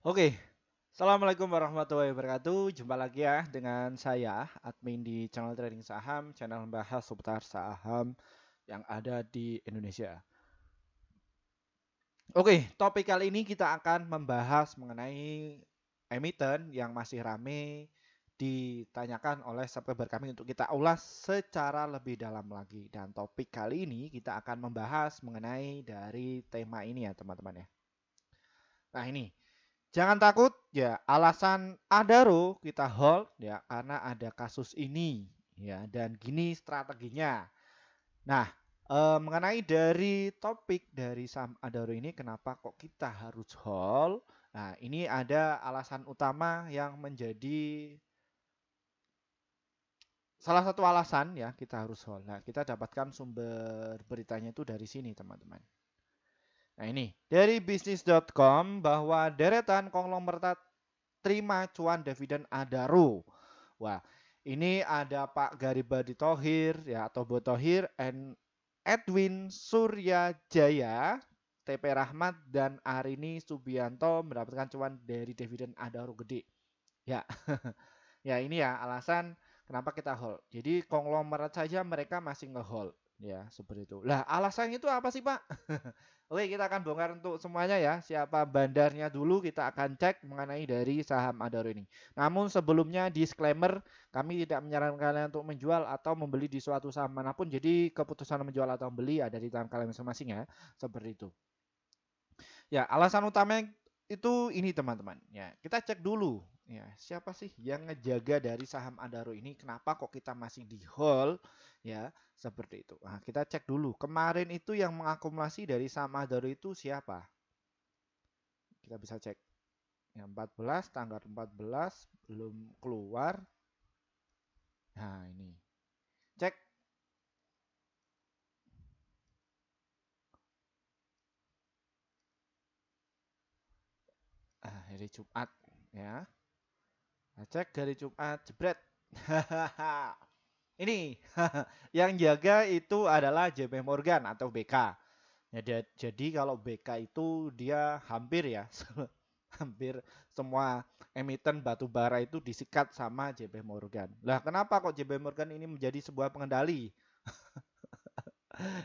Oke, Assalamualaikum warahmatullahi wabarakatuh. Jumpa lagi ya dengan saya, admin di channel trading saham, channel membahas seputar saham yang ada di Indonesia. Oke, topik kali ini kita akan membahas mengenai emiten yang masih rame ditanyakan oleh subscriber kami untuk kita ulas secara lebih dalam lagi. Dan topik kali ini kita akan membahas mengenai dari tema ini ya teman-teman ya. Nah ini, jangan takut ya, alasan Adaro kita hold ya karena ada kasus ini ya dan gini strateginya. Nah, mengenai dari topik dari saham Adaro ini kenapa kok kita harus hold? Nah, ini ada alasan utama yang menjadi salah satu alasan ya kita harus hold. Nah, kita dapatkan sumber beritanya itu dari sini, teman-teman. Nah, ini dari bisnis.com bahwa deretan konglomerat terima cuan dividen Adaro. Wah, ini ada Pak Garibadi Thohir ya atau Botohir and Edwin Suryajaya, TP Rahmat dan Arini Subianto mendapatkan cuan dari dividen Adaro gede. Ya. Ya, ini ya alasan kenapa kita hold. Jadi konglomerat saja mereka masih nge-hold ya, seperti itu. Lah, alasannya itu apa sih, Pak? Oke, kita akan bongkar untuk semuanya ya. Siapa bandarnya dulu kita akan cek mengenai dari saham Adaro ini. Namun sebelumnya disclaimer, kami tidak menyarankan kalian untuk menjual atau membeli di suatu saham manapun. Jadi keputusan menjual atau membeli ada di tangan kalian masing-masing ya. Seperti itu. Ya, alasan utama itu ini teman-teman. Ya, kita cek dulu. Ya, siapa sih yang ngejaga dari saham Adaro ini? Kenapa kok kita masih di hold? Ya, seperti itu. Nah, kita cek dulu. Kemarin itu yang mengakumulasi dari saham Adaro itu siapa? Kita bisa cek. Yang 14, tanggal 14 belum keluar. Nah, ini. Cek. Hari Jumat ya. Nah, cek dari Jumat, jebret. Ini yang jaga itu adalah JP Morgan atau BK. Ya, jadi kalau BK itu dia hampir ya, hampir semua emiten batu bara itu disikat sama JP Morgan. Lah kenapa kok JP Morgan ini menjadi sebuah pengendali?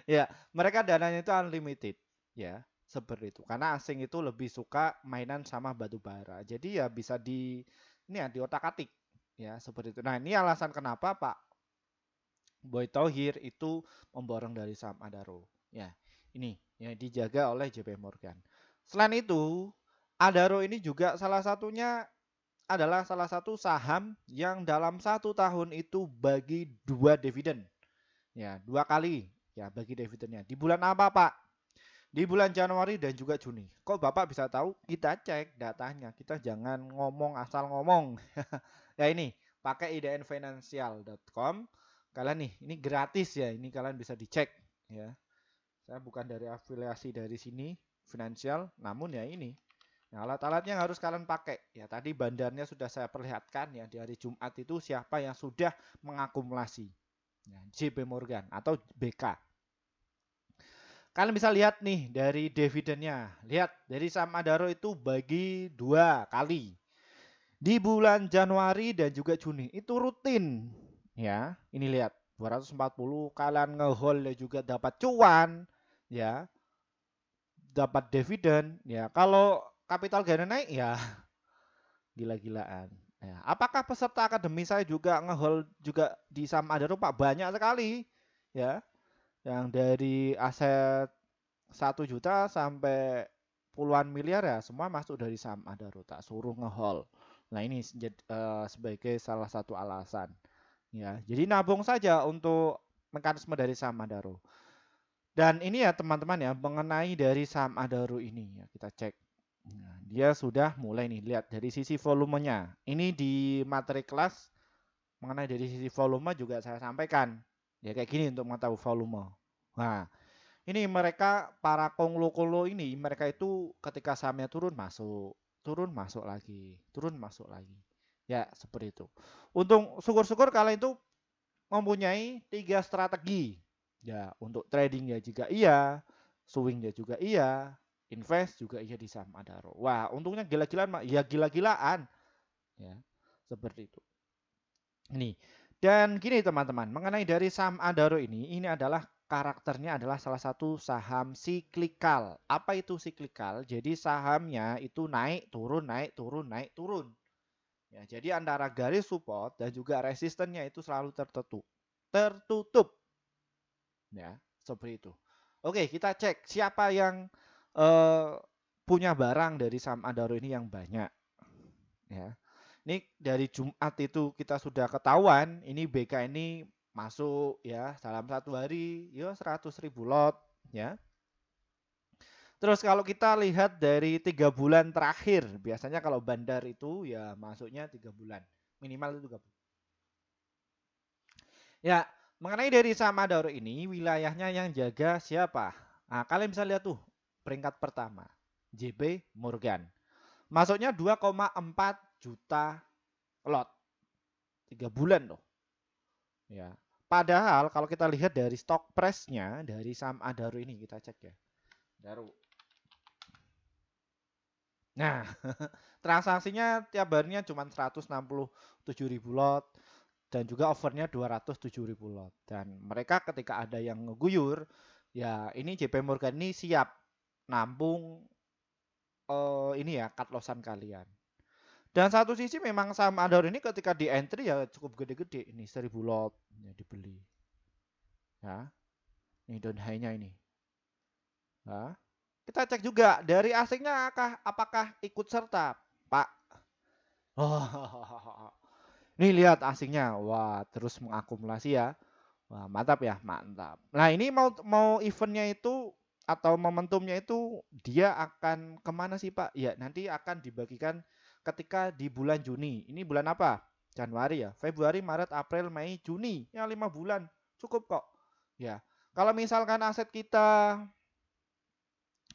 Ya, mereka dananya itu unlimited, ya, seperti itu. Karena asing itu lebih suka mainan sama batu bara. Jadi ya bisa di ini ya diotak-atik, ya, seperti itu. Nah, ini alasan kenapa Pak Boy Thohir itu memborong dari saham Adaro. Ya, ini yang dijaga oleh JP Morgan. Selain itu, Adaro ini juga salah satunya adalah salah satu saham yang dalam 1 tahun itu bagi 2 dividen. Ya, 2 kali ya bagi dividennya. Di bulan apa, Pak? Di bulan Januari dan juga Juni. Kok Bapak bisa tahu? Kita cek datanya. Kita jangan ngomong asal ngomong. Ya ini, pakai idnfinancial.com. Kalian nih, ini gratis ya. Ini kalian bisa dicek ya. Saya bukan dari afiliasi dari sini finansial, namun ya ini. Nah, alat-alatnya yang harus kalian pakai. Ya, tadi bandarnya sudah saya perlihatkan ya di hari Jumat itu siapa yang sudah mengakumulasi. Ya, JP Morgan atau BK. Kalian bisa lihat nih dari dividennya. Lihat dari saham Adaro itu bagi 2 kali. Di bulan Januari dan juga Juni itu rutin. Ya, ini lihat 240 kalian ngehold juga dapat cuan ya, dapat dividen ya. Kalau capital gain naik ya gila-gilaan. Ya, apakah peserta akademi saya juga ngehold juga di saham Adaro Pak? Banyak sekali ya. Yang dari aset 1 juta sampai puluhan miliar ya semua masuk dari saham Adaro, tak suruh ngehold. Nah ini sebagai salah satu alasan ya. Jadi nabung saja untuk mekanisme dari saham Adaro. Dan ini ya teman-teman ya mengenai dari saham Adaro ini ya kita cek. Nah, dia sudah mulai nih lihat dari sisi volumenya. Ini di materi kelas mengenai dari sisi volume juga saya sampaikan. Ya kayak gini untuk mengetahui volume. Nah, ini mereka para konglo-konglo ini mereka itu ketika sahamnya turun masuk lagi, turun masuk lagi. Ya, seperti itu. Untung syukur-syukur kalian itu mempunyai 3 strategi. Ya, untuk tradingnya juga iya, swingnya juga iya, invest juga iya di saham Adaro. Wah, untungnya gila-gilaan, ya gila-gilaan. Ya, seperti itu. Nih, dan gini teman-teman, mengenai dari saham Adaro ini adalah karakternya adalah salah satu saham siklikal. Apa itu siklikal? Jadi sahamnya itu naik, turun, naik, turun, naik, turun. Ya, jadi antara garis support dan juga resistennya itu selalu tertutup. Tertutup. Ya, seperti itu. Oke, kita cek siapa yang eh, punya barang dari saham Adaro ini yang banyak. Ya. Ini dari Jumat itu kita sudah ketahuan, ini BK ini masuk ya dalam satu hari ya 100.000 lot ya. Terus kalau kita lihat dari 3 bulan terakhir, biasanya kalau bandar itu ya masuknya 3 bulan, minimal itu 3 bulan. Ya, mengenai dari Samadoro ini, wilayahnya yang jaga siapa? Nah, kalian bisa lihat tuh, peringkat pertama, JP Morgan. Masuknya 2,4 juta lot. 3 bulan loh. Ya. Padahal kalau kita lihat dari stock price-nya dari saham Adaro ini, kita cek ya. Adaro. Nah, transaksinya tiap harinya cuma 167.000 lot dan juga overnya 207.000 lot. Dan mereka ketika ada yang ngeguyur, ya ini JP Morgan ini siap nampung ini ya cut lossan kalian. Dan satu sisi memang saham Adaro ini ketika di entry ya cukup gede-gede. Ini 1.000 lot ya dibeli. Ya, ini down high-nya ini. Ya. Kita cek juga dari asingnya apakah ikut serta, Pak. Oh, ini lihat asingnya, wah terus mengakumulasi ya. Wah, mantap ya, mantap. Nah, ini mau eventnya itu atau momentumnya itu dia akan kemana sih Pak? Ya, nanti akan dibagikan ketika di bulan Juni. Ini bulan apa? Januari ya, Februari, Maret, April, Mei, Juni. Ya 5 bulan, cukup kok. Ya, kalau misalkan aset kita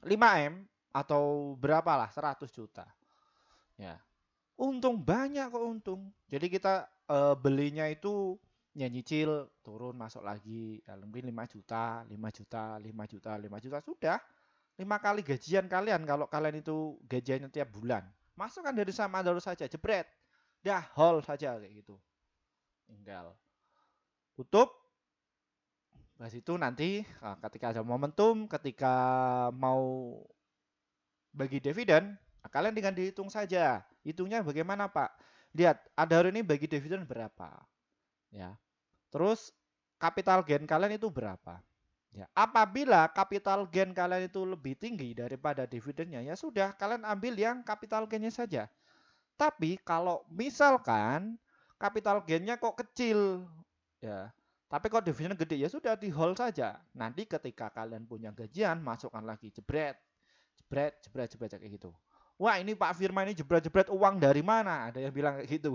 5M atau berapalah 100 juta. Ya, untung banyak kok untung. Jadi kita belinya itu ya nyicil turun masuk lagi ya, mungkin 5 juta, 5 juta, 5 juta, 5 juta sudah 5 kali gajian kalian kalau kalian itu gajiannya tiap bulan. Masukkan dari saham Adaro saja, jebret. Dah, hold saja kayak gitu. Tinggal tutup. Habis itu nanti ketika ada momentum, ketika mau bagi dividen, kalian dengan dihitung saja. Hitungnya bagaimana, Pak? Lihat, Adaro ini bagi dividen berapa? Ya. Terus capital gain kalian itu berapa? Ya, apabila capital gain kalian itu lebih tinggi daripada dividennya, ya sudah kalian ambil yang capital gainnya saja. Tapi kalau misalkan capital gainnya kok kecil, ya, tapi kok dividennya gede, ya sudah di hold saja. Nanti ketika kalian punya gajian, masukkan lagi jebret, jebret, jebret, jebret kayak gitu. Wah ini Pak Firman ini jebret-jebret uang dari mana? Ada yang bilang kayak gitu.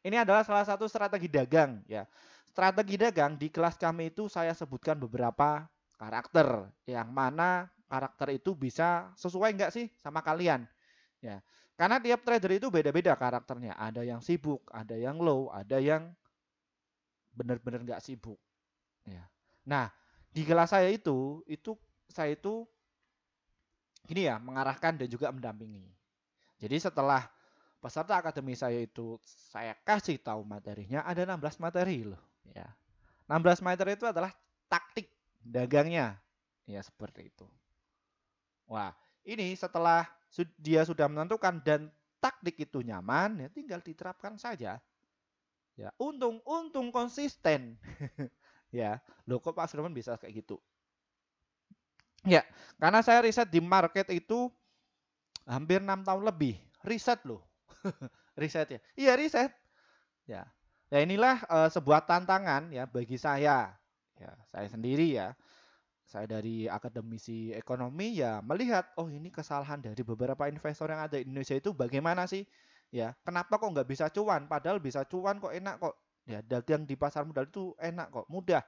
Ini adalah salah satu strategi dagang ya. Strategi dagang di kelas kami itu saya sebutkan beberapa karakter yang mana karakter itu bisa sesuai enggak sih sama kalian ya. Karena tiap trader itu beda-beda karakternya. Ada yang sibuk, ada yang low, ada yang benar-benar enggak sibuk ya. Nah, di kelas saya itu saya itu gini ya, mengarahkan dan juga mendampingi. Jadi setelah peserta akademi saya itu saya kasih tahu materinya ada 16 materi loh ya. 16 materi itu adalah taktik dagangnya. Ya seperti itu. Wah, ini setelah dia sudah menentukan dan taktik itu nyaman, ya tinggal diterapkan saja. Ya, untung konsisten. Ya, loh kok Pak Firman bisa kayak gitu? Ya, karena saya riset di market itu hampir 6 tahun lebih. Riset loh. Riset ya. Iya, riset. Ya. Ya inilah sebuah tantangan ya bagi saya. Ya, saya sendiri ya. Saya dari akademisi ekonomi ya melihat oh ini kesalahan dari beberapa investor yang ada di Indonesia itu bagaimana sih? Ya, kenapa kok nggak bisa cuan? Padahal bisa cuan kok enak kok. Ya, dagang di pasar modal itu enak kok, mudah.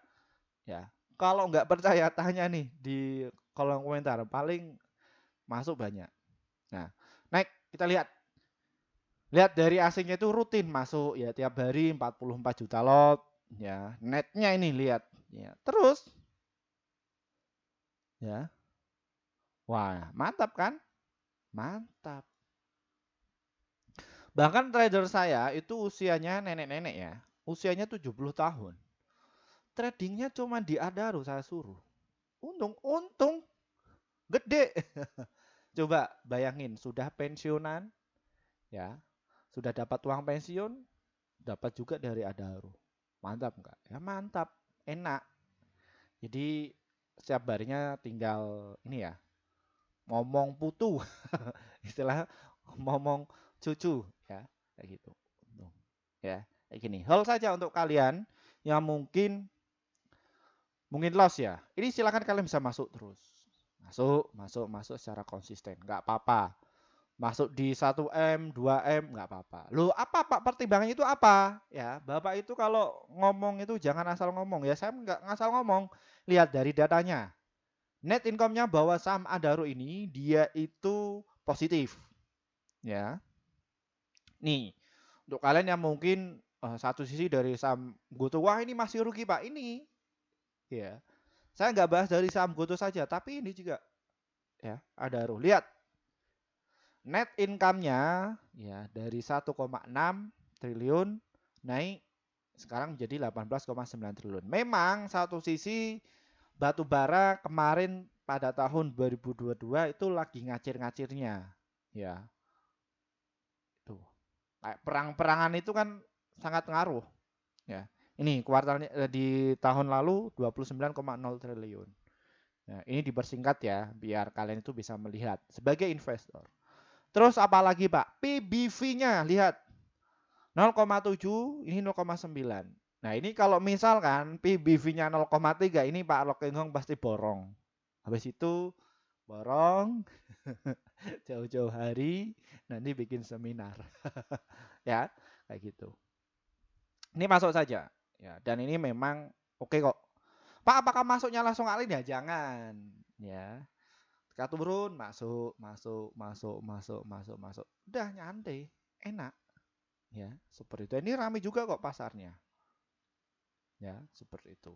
Ya. Kalau nggak percaya tanya nih di kolom komentar, paling masuk banyak. Nah, naik kita lihat. Lihat dari asingnya itu rutin masuk ya tiap hari 44 juta lot ya. Netnya ini lihat ya. Terus ya Wah, mantap kan? Mantap. Bahkan trader saya itu usianya nenek-nenek ya. Usianya 70 tahun. Tradingnya cuma di Adaro saya suruh. Untung gede. Coba bayangin, sudah pensiunan ya, sudah dapat uang pensiun, dapat juga dari Adaro. Mantap nggak? Ya mantap, enak. Jadi setiap harinya tinggal ini ya, ngomong putu, istilah ngomong cucu ya, kayak gitu. Ya, kayak gini. Hal saja untuk kalian yang mungkin loss ya. Ini silakan kalian bisa masuk terus. Masuk secara konsisten. Nggak apa-apa. Masuk di 1M, 2M, nggak apa-apa. Loh, apa Pak pertimbangannya itu apa? Ya, Bapak itu kalau ngomong itu jangan asal ngomong ya. Saya nggak ngasal ngomong. Lihat dari datanya. Net income-nya bahwa saham Adaro ini dia itu positif. Ya. Nih, untuk kalian yang mungkin satu sisi dari saham Goto, wah ini masih rugi Pak. Ini ya. Saya nggak bahas dari saham Goto saja, tapi ini juga ya, Adaro. Lihat net income-nya ya dari 1,6 triliun naik sekarang menjadi 18,9 triliun. Memang satu sisi batu bara kemarin pada tahun 2022 itu lagi ngacir-ngacirnya. Ya, tuh. Kayak perang-perangan itu kan sangat ngaruh, ya. Ini kuartalnya di tahun lalu 29,0 triliun. Nah, ini dipersingkat ya biar kalian itu bisa melihat sebagai investor. Terus apalagi Pak? PBV-nya lihat 0,7 ini 0,9. Nah, ini kalau misalkan PBV-nya 0,3 ini Pak Rokenghong pasti borong. Habis itu borong jauh-jauh hari nanti bikin seminar. Ya, kayak gitu. Ini masuk saja. Ya, dan ini memang oke kok. Pak, apakah masuknya langsung alin ya? Jangan. Ya. Ketika turun, masuk. Udah nyantai, enak. Ya, seperti itu. Ini ramai juga kok pasarnya. Ya, seperti itu.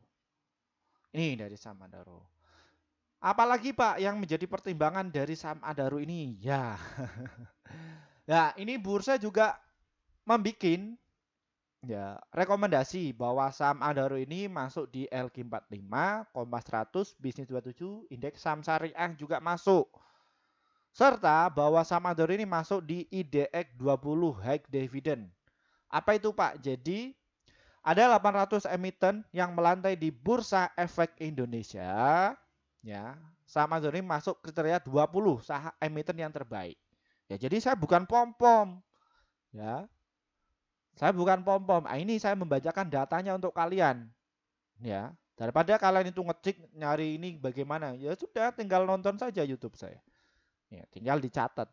Ini dari saham Adaro. Apalagi Pak yang menjadi pertimbangan dari saham Adaro ini? Ya. Ya, ini bursa juga membikin ya rekomendasi bahwa saham Adaro ini masuk di LQ45, Kompas 100, Bisnis 27, indeks saham syariah juga masuk. Serta bahwa saham Adaro ini masuk di IDX 20 High Dividend. Apa itu Pak? Jadi ada 800 emiten yang melantai di Bursa Efek Indonesia. Ya, saham Adaro ini masuk kriteria 20 saham emiten yang terbaik. Ya, jadi saya bukan pom-pom. Ya, saya bukan pom-pom. Nah, ini saya membacakan datanya untuk kalian. Ya, daripada kalian itu ngecek nyari ini bagaimana, ya sudah tinggal nonton saja YouTube saya. Ya, tinggal dicatat.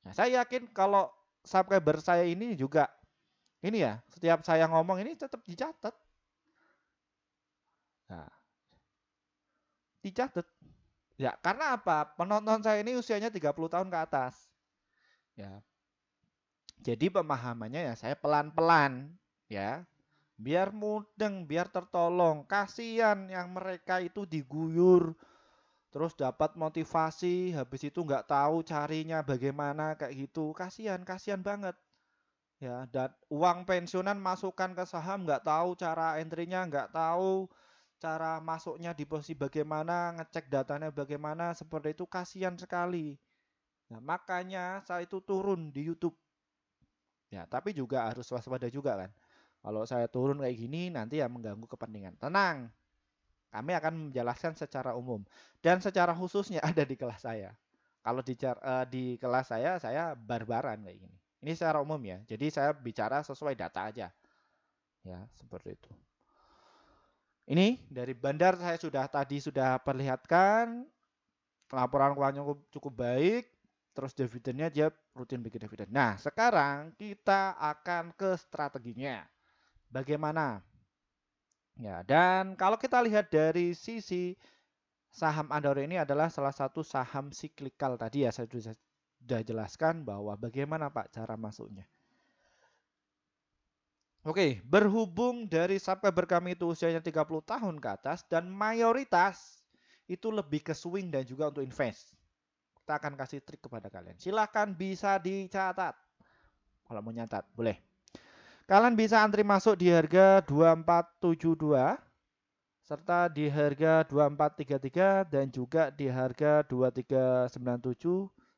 Nah, saya yakin kalau subscriber saya ini juga ini ya, setiap saya ngomong ini tetap dicatat. Nah, dicatat. Ya, karena apa? Penonton saya ini usianya 30 tahun ke atas. Ya. Jadi pemahamannya ya saya pelan-pelan ya. Biar mudeng, biar tertolong. Kasihan yang mereka itu diguyur terus dapat motivasi, habis itu nggak tahu carinya bagaimana kayak gitu. Kasihan banget. Ya, dan uang pensiunan masukkan ke saham nggak tahu cara entry-nya, nggak tahu cara masuknya di posisi bagaimana, ngecek datanya bagaimana, seperti itu kasihan sekali. Nah, makanya saya itu turun di YouTube. Ya, tapi juga harus waspada juga kan. Kalau saya turun kayak gini nanti ya mengganggu kepentingan. Tenang, kami akan menjelaskan secara umum dan secara khususnya ada di kelas saya. Kalau di kelas saya barbaran kayak gini. Ini secara umum ya. Jadi saya bicara sesuai data aja. Ya, seperti itu. Ini dari bandar saya sudah perlihatkan laporan keuangannya cukup baik. Terus dividennya dia rutin bikin dividen. Nah, sekarang kita akan ke strateginya. Bagaimana? Ya, dan kalau kita lihat dari sisi saham Adaro ini adalah salah satu saham siklikal tadi ya saya sudah jelaskan bahwa bagaimana Pak cara masuknya. Oke, berhubung dari subscriber kami itu usianya 30 tahun ke atas dan mayoritas itu lebih ke swing dan juga untuk invest. Kita akan kasih trik kepada kalian. Silahkan bisa dicatat. Kalau mau nyatat, boleh. Kalian bisa antri masuk di harga 2472 serta di harga 2433 dan juga di harga 2397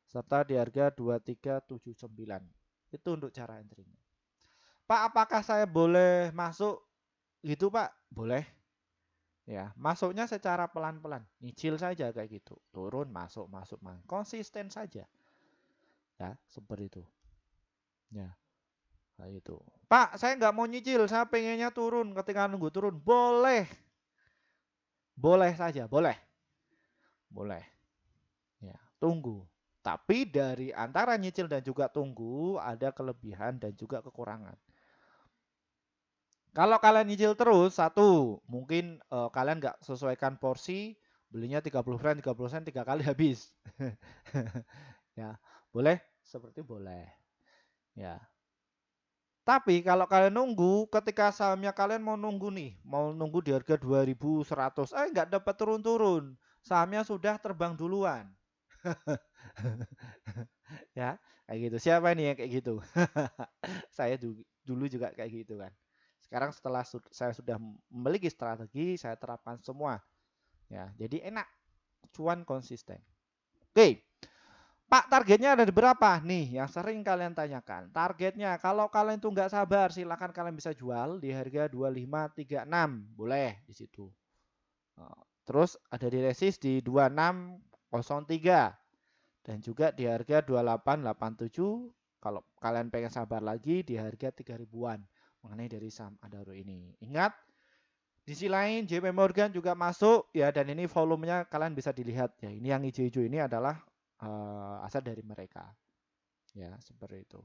serta di harga 2379. Itu untuk cara entry-nya. Pak, apakah saya boleh masuk gitu, Pak? Boleh. Ya, masuknya secara pelan-pelan, nyicil saja kayak gitu. Turun, masuk, masuk, masuk. Konsisten saja. Ya, seperti itu. Ya, kayak itu. Pak, saya nggak mau nyicil, saya pengennya turun ketika nunggu turun. Boleh. Boleh saja, boleh. Boleh. Ya, tunggu. Tapi dari antara nyicil dan juga tunggu ada kelebihan dan juga kekurangan. Kalau kalian nyicil terus, satu, mungkin kalian nggak sesuaikan porsi, belinya 30%, 30%, 3 kali habis. Ya, boleh? Seperti boleh. Ya. Tapi kalau kalian nunggu, ketika sahamnya kalian mau nunggu nih, mau nunggu di harga 2100, nggak dapat turun-turun. Sahamnya sudah terbang duluan. Ya, kayak gitu. Siapa nih yang kayak gitu? Saya dulu juga kayak gitu kan. Sekarang setelah saya sudah memiliki strategi, saya terapkan semua. Ya, jadi enak, cuan konsisten. Oke, Pak, targetnya ada di berapa? Nih, yang sering kalian tanyakan. Targetnya, kalau kalian tuh nggak sabar, silakan kalian bisa jual di harga 2536. Boleh di situ. Terus ada di resist di 2603. Dan juga di harga 2887. Kalau kalian pengen sabar lagi di harga 3 ribuan. Mengenai dari saham Adaro ini. Ingat, di sisi lain JP Morgan juga masuk ya, dan ini volumenya kalian bisa dilihat ya. Ini yang hijau-hijau ini adalah aset dari mereka. Ya, seperti itu.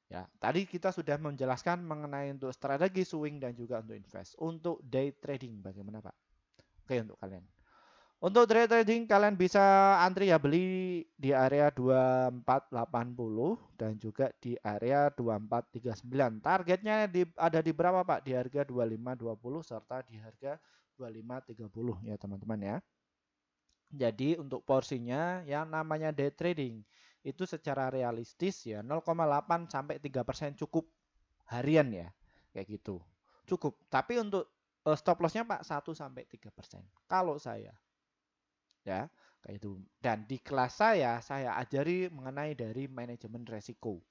Ya, tadi kita sudah menjelaskan mengenai untuk strategi swing dan juga untuk invest. Untuk day trading bagaimana, Pak? Oke, untuk kalian. Untuk day trading kalian bisa antri ya, beli di area 2480 dan juga di area 2439. Targetnya ada di berapa, Pak? Di harga 2520 serta di harga 2530 ya, teman-teman ya. Jadi untuk porsinya yang namanya day trading itu secara realistis ya 0,8 sampai 3% cukup harian ya. Kayak gitu. Cukup. Tapi untuk stop lossnya Pak 1 sampai 3%. Kalau saya ya, kayak itu. Dan di kelas saya ajari mengenai dari manajemen resiko.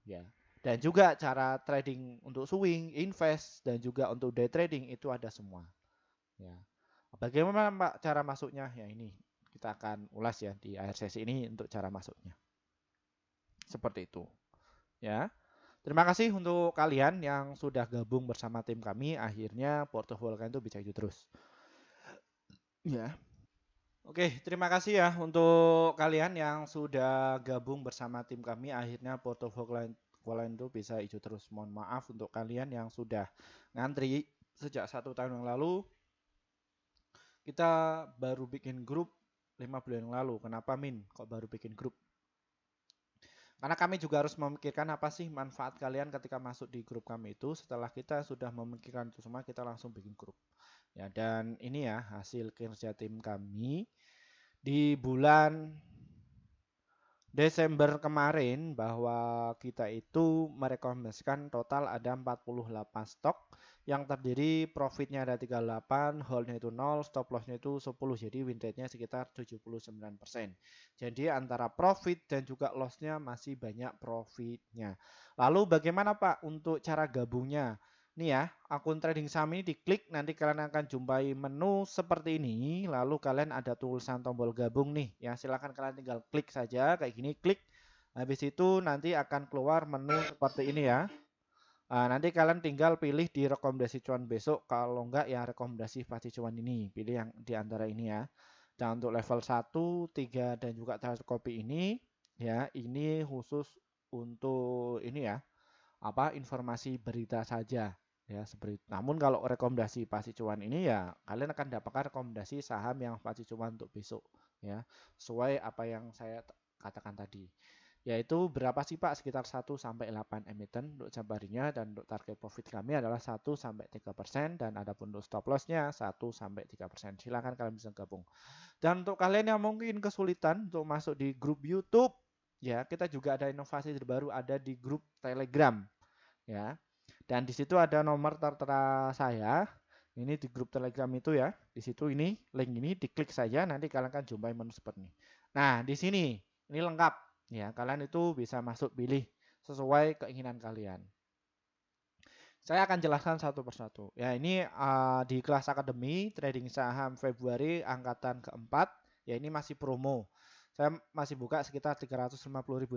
Ya. Dan juga cara trading untuk swing, invest dan juga untuk day trading itu ada semua. Ya. Bagaimana Pak cara masuknya? Ya ini kita akan ulas ya di akhir sesi ini untuk cara masuknya. Seperti itu. Ya. Terima kasih untuk kalian yang sudah gabung bersama tim kami. Akhirnya portofolio kalian itu bisa hijau terus. Ya. Oke, terima kasih ya untuk kalian yang sudah gabung bersama tim kami. Akhirnya portofolio kalian itu bisa hijau terus. Mohon maaf untuk kalian yang sudah ngantri sejak 1 tahun yang lalu. Kita baru bikin grup 5 bulan yang lalu. Kenapa Min? Kok baru bikin grup? Karena kami juga harus memikirkan apa sih manfaat kalian ketika masuk di grup kami itu. Setelah kita sudah memikirkan itu semua, kita langsung bikin grup. Ya, dan ini ya hasil kerja tim kami di bulan Desember kemarin, bahwa kita itu merekomendasikan total ada 48 stok yang terdiri profitnya ada 38, holdnya itu 0, stop lossnya itu 10, jadi win rate-nya sekitar 79%. Jadi antara profit dan juga lossnya masih banyak profitnya. Lalu bagaimana Pak untuk cara gabungnya? Nih ya, akun trading saham ini diklik, nanti kalian akan jumpai menu seperti ini. Lalu kalian ada tulisan tombol gabung nih. Ya, silakan kalian tinggal klik saja kayak gini, klik. Habis itu nanti akan keluar menu seperti ini ya. Nanti kalian tinggal pilih di rekomendasi cuan besok. Kalau enggak ya rekomendasi pasti cuan ini. Pilih yang di antara ini ya. Dan untuk level 1, 3 dan juga terakhir kopi ini ya, ini khusus untuk ini ya. Informasi berita saja. Ya, seperti itu. Namun kalau rekomendasi pasti cuan ini ya kalian akan dapatkan rekomendasi saham yang pasti cuan untuk besok ya, sesuai apa yang saya katakan tadi. Yaitu berapa sih Pak? Sekitar 1-8 emiten untuk jam harinya, dan untuk target profit kami adalah 1-3%, dan adapun untuk stop loss-nya 1-3%. Silakan kalian bisa gabung. Dan untuk kalian yang mungkin kesulitan untuk masuk di grup YouTube, ya, kita juga ada inovasi terbaru, ada di grup Telegram, ya. Dan di situ ada nomor tertera saya. Ini di grup Telegram itu ya. Di situ ini link ini diklik saja, nanti kalian akan jumpai menu seperti ini. Nah, di sini ini lengkap ya. Kalian itu bisa masuk pilih sesuai keinginan kalian. Saya akan jelaskan satu persatu. Ya, ini di kelas akademi trading saham Februari angkatan keempat. Ya, ini masih promo. Saya masih buka sekitar 350.000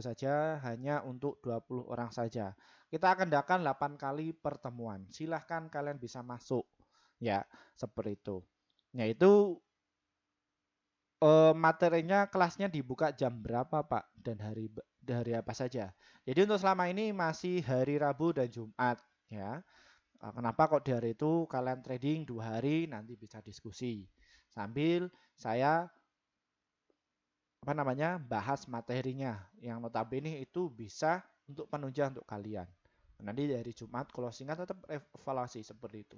saja, hanya untuk 20 orang saja. Kita akan adakan 8 kali pertemuan. Silahkan kalian bisa masuk. Ya, seperti itu. Yaitu materinya kelasnya dibuka jam berapa Pak, dan hari apa saja. Jadi untuk selama ini masih hari Rabu dan Jumat ya. Kenapa kok di hari itu kalian trading 2 hari, nanti bisa diskusi sambil saya bahas materinya yang notabene itu bisa untuk penunjang untuk kalian. Nanti dari Jumat closingan tetap evaluasi seperti itu.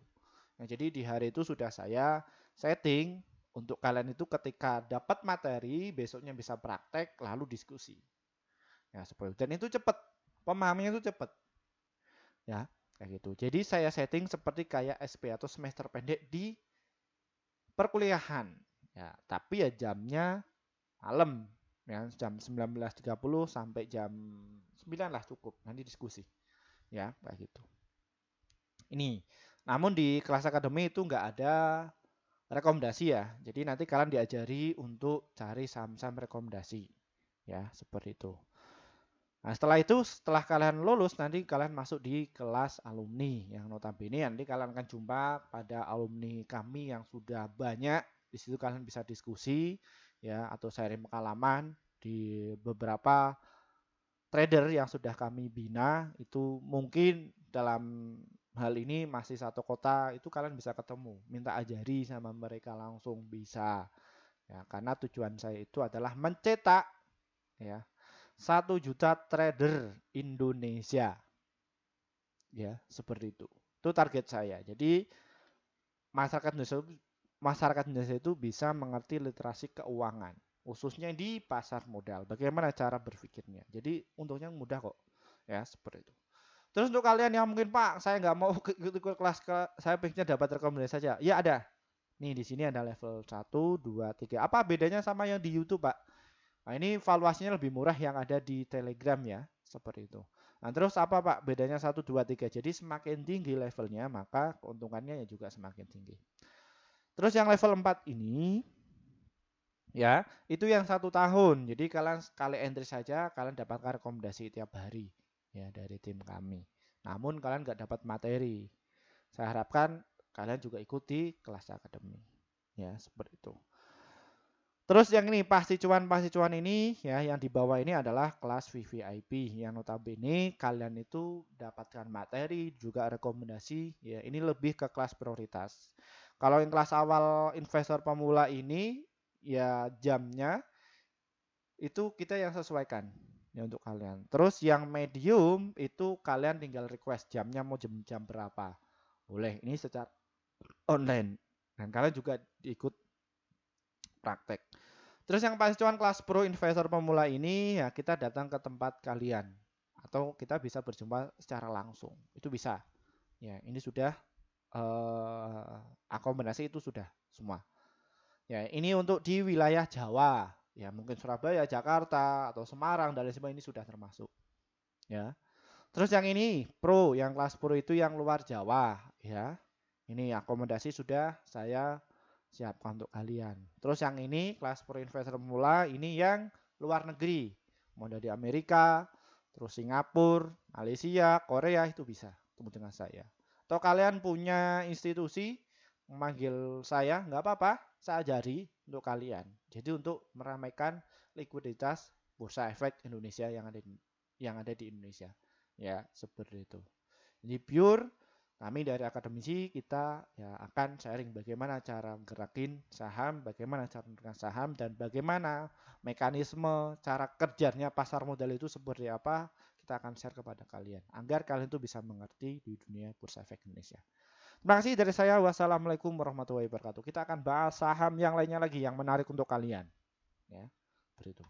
Nah, jadi di hari itu sudah saya setting untuk kalian itu ketika dapat materi besoknya bisa praktek lalu diskusi. Ya, seperti itu. Dan itu cepat. Pemahamannya itu cepat. Ya, kayak gitu. Jadi saya setting seperti kayak SP atau semester pendek di perkuliahan. Ya, tapi ya jamnya malam ya, jam 19.30 sampai jam 9 lah cukup. Nanti diskusi. Ya, kayak gitu. Ini. Namun di kelas akademi itu nggak ada rekomendasi ya. Jadi nanti kalian diajari untuk cari saham-saham rekomendasi. Ya, seperti itu. Nah, setelah kalian lulus, nanti kalian masuk di kelas alumni yang notabene nanti kalian akan jumpa pada alumni kami yang sudah banyak. Di situ kalian bisa diskusi ya atau sharing pengalaman di beberapa trader yang sudah kami bina. Itu mungkin dalam hal ini masih satu kota, itu kalian bisa ketemu, minta ajari sama mereka langsung bisa. Ya, karena tujuan saya itu adalah mencetak ya 1 juta trader Indonesia. Ya, seperti itu. Itu target saya. Jadi masyarakat Indonesia itu bisa mengerti literasi keuangan, khususnya di pasar modal. Bagaimana cara berpikirnya. Jadi untungnya mudah kok. Ya, seperti itu. Terus untuk kalian yang mungkin Pak, saya nggak mau ikut kelas saya pengennya dapat rekomendasi saja. Ya ada. Nih di sini ada level 1, 2, 3. Apa bedanya sama yang di YouTube, Pak? Nah, ini valuasinya lebih murah yang ada di Telegram ya, seperti itu. Nah, terus apa Pak bedanya 1, 2, 3? Jadi semakin tinggi levelnya, maka keuntungannya ya juga semakin tinggi. Terus yang level 4 ini, ya, itu yang 1 tahun. Jadi kalian sekali entry saja, kalian dapatkan rekomendasi tiap hari ya dari tim kami. Namun kalian nggak dapat materi. Saya harapkan kalian juga ikuti kelas akademi. Ya, seperti itu. Terus yang ini pasti cuan ini ya yang di bawah ini adalah kelas VVIP yang notabene kalian itu dapatkan materi juga rekomendasi ya ini lebih ke kelas prioritas. Kalau yang kelas awal investor pemula ini ya jamnya itu kita yang sesuaikan ya untuk kalian. Terus yang medium itu kalian tinggal request jamnya mau jam berapa. Boleh ini secara online dan kalian juga ikut praktek. Terus yang pasti cuan kelas pro investor pemula ini ya kita datang ke tempat kalian atau kita bisa berjumpa secara langsung. Itu bisa. Ya, ini sudah akomodasi itu sudah semua. Ya, ini untuk di wilayah Jawa. Ya, mungkin Surabaya, Jakarta atau Semarang dan lain sebagainya ini sudah termasuk. Ya. Terus yang ini pro, yang kelas pro itu yang luar Jawa, ya. Ini akomodasi sudah saya siapkan untuk kalian. Terus yang ini kelas pro investor pemula ini yang luar negeri. Mau dari Amerika, terus Singapura, Malaysia, Korea itu bisa ketemu dengan saya. Atau kalian punya institusi memanggil saya, nggak apa-apa, saya ajari untuk kalian. Jadi untuk meramaikan likuiditas bursa efek Indonesia yang ada di Indonesia. Ya, seperti itu. Jadi pure Kami dari akademisi kita ya akan sharing bagaimana cara gerakin saham, bagaimana cara menentukan saham, dan bagaimana mekanisme cara kerjanya pasar modal itu seperti apa. Kita akan share kepada kalian agar kalian itu bisa mengerti di dunia bursa efek Indonesia. Terima kasih dari saya. Wassalamualaikum warahmatullahi wabarakatuh. Kita akan bahas saham yang lainnya lagi yang menarik untuk kalian. Ya, beritu.